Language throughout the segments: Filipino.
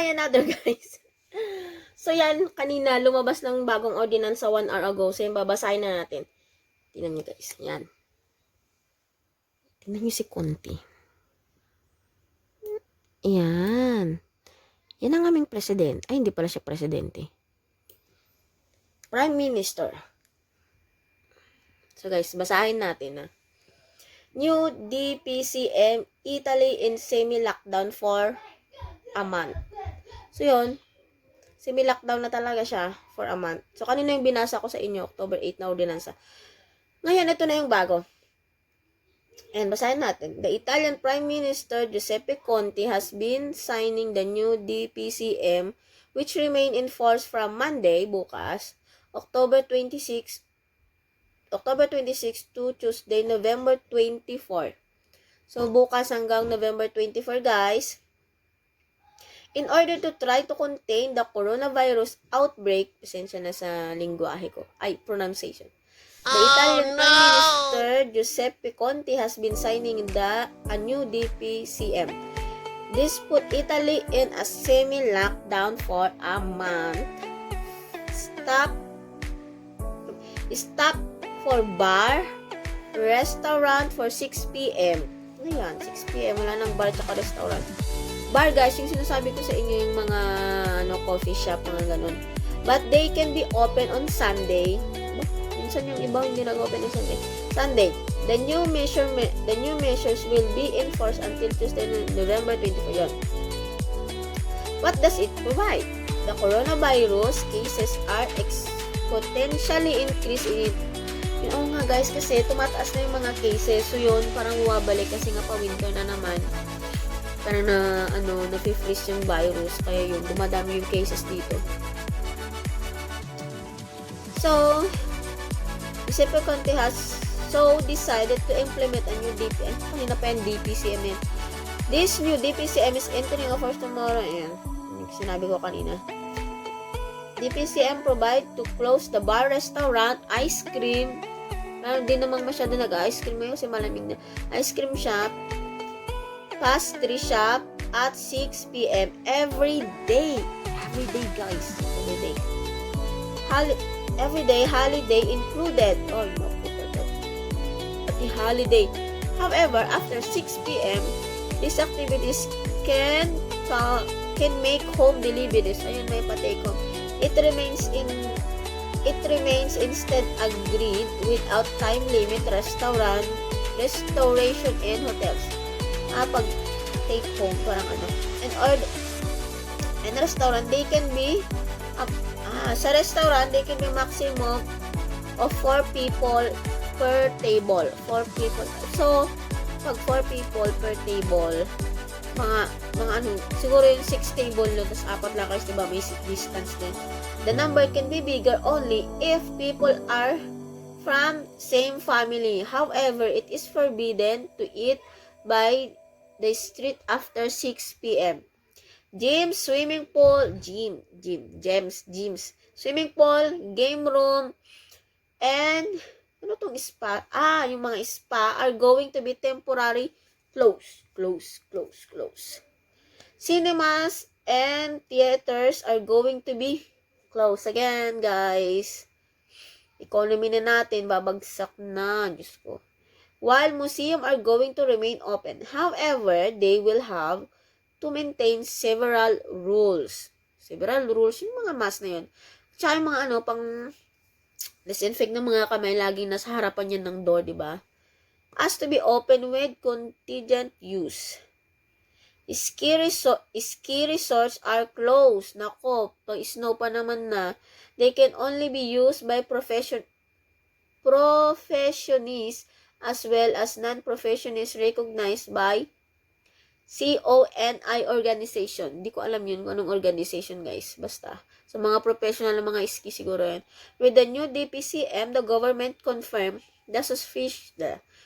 another guys. So yan, kanina lumabas ng bagong ordinance sa 1 hour ago. So yan, babasahin na natin. Tingnan nyo guys, yan. Tingnan nyo si Conti. Yan. Yan ang aming presidente. Ay, hindi pala siya presidente. Prime Minister. So guys, basahin natin ha. New DPCM, Italy in semi-lockdown for a month. So yun, semi-lockdown na talaga siya for a month. So kanina yung binasa ko sa inyo, October 8 na ordinansa. Ngayon, ito na yung bago. And basahin natin. The Italian Prime Minister Giuseppe Conte has been signing the new DPCM which remain in force from Monday, bukas, October 26 to Tuesday, November 24. So, bukas hanggang November 24, guys. In order to try to contain the coronavirus outbreak, pasensya na sa lingwahe ko, pronunciation. The Italian Prime Minister Giuseppe Conte has been signing a new DPCM. This put Italy in a semi-lockdown for a month. Stop for bar, restaurant for 6 p.m. Ayan, 6 p.m. Wala nang bar at restaurant. Bar, guys, yung sinasabi ko sa inyo, yung mga coffee shop, mga ganun. But they can be open on Sunday. Minsan yung iba hindi nag-open on Sunday. The new measures will be in force until Tuesday, November 24. What does it provide? The coronavirus cases are potentially increasing. Yun nga guys, kasi tumataas na yung mga cases. So yun, parang wabalik kasi nga pa-winter na naman. Parang na-freeze yung virus. Kaya yun, dumadami yung cases dito. So, Giuseppe Conte has decided to implement a new DPCM. Kanina pa yung DPCM yan. This new DPCM is entering of force tomorrow. Ayan, sinabi ko kanina. DPCM provide to close the bar, restaurant, ice cream. Hindi namang masyado nag-ice cream ngayon kasi malamig na. Ice cream shop, pastry shop at 6 p.m. every day. Every day, guys. Every day. Every day, holiday included. Oh, no. The holiday. However, after 6 p.m., these activities can make home deliveries. Ayun, may patake home. It remains instead agreed without time limit restoration and hotels. Pag take home, parang and restaurant, they can be sa restaurant, they can be maximum of 4 people per table. 4 people. So, pag 4 people per table, mga siguro yung 6 table no, tapos 4 lang kayo, diba, may distance din. The number can be bigger only if people are from same family. However, it is forbidden to eat by the street after 6 p.m. Gyms, swimming pool, swimming pool, game room, and spa? Yung mga spa are going to be temporary closed. Cinemas and theaters are going to be closed again, guys. Economy na natin, babagsak na. Diyos ko. While museum are going to remain open. However, they will have to maintain several rules. Yung mga mask na yun. Tsaka yung mga pang disinfect ng mga kamay, laging nasa harapan yan ng door, diba? As to be open with contingent use. Ski resorts are closed. Nako, pag snow pa naman na, they can only be used by professionists as well as non-professionists recognized by CONI organization. Hindi ko alam yun kung anong organization, guys. Basta. So, mga professional na mga ski siguro yan. With the new DPCM, the government confirmed the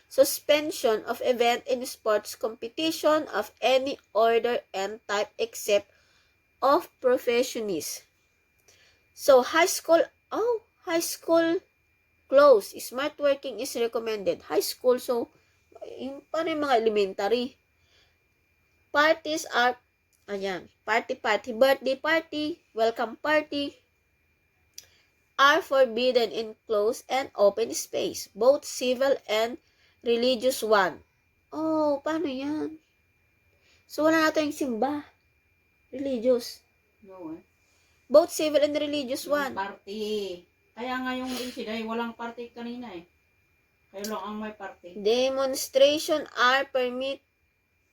suspension of event in sports competition of any order and type except of professionists. So, high school closed. Smart working is recommended. High school, so, paano yung mga elementary? Parties are Ayan. Party, birthday party, welcome party, are forbidden in closed and open space, both civil and religious one. Oh, paano yan? So, wala na tayong simba. Religious. No, Both civil and religious yung one. party. Kaya nga yung incident, walang party kanina eh. Kayo lang ang may party. Demonstration are permit.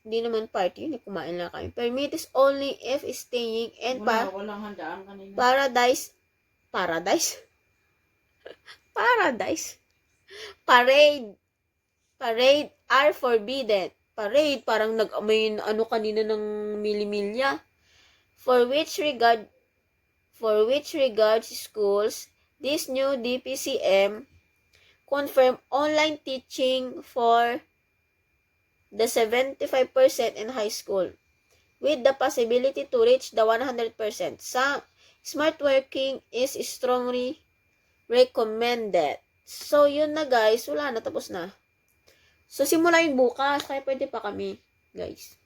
Hindi naman party yun. Kumain lang kami. Permit is only if staying and Walang handaan kanina. paradise. Parade are forbidden. Parade, parang nag-amoy ano kanina ng milimilya. For which regards schools, this new DPCM confirm online teaching for the 75% in high school with the possibility to reach the 100%. Smart working is strongly recommended. So, yun na guys. Wala na. Tapos na. So, simula yung bukas. Kaya pwede pa kami, guys.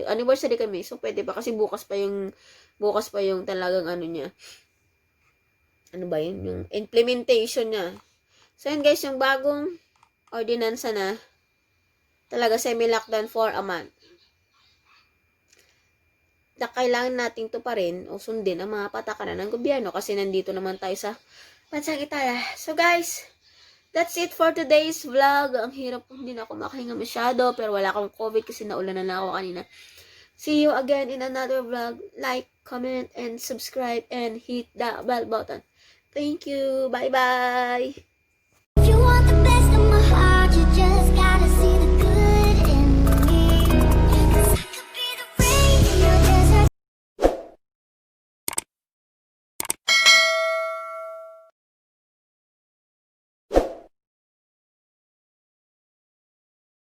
Anniversary kami. So, pwede pa. Kasi bukas pa yung talagang ano niya. Ano ba yun? Yung implementation niya. So, yun guys. Yung bagong ordinansa na talaga semi-lockdown for a month. Na kailangan nating to pa rin o sundin ang mga patakaran ng gobyerno kasi nandito naman tayo sa bansang Italia. So guys, that's it for today's vlog. Ang hirap kung hindi na ako makahinga masyado pero wala akong COVID kasi naulanan na ako kanina. See you again in another vlog. Like, comment, and subscribe and hit the bell button. Thank you. Bye-bye.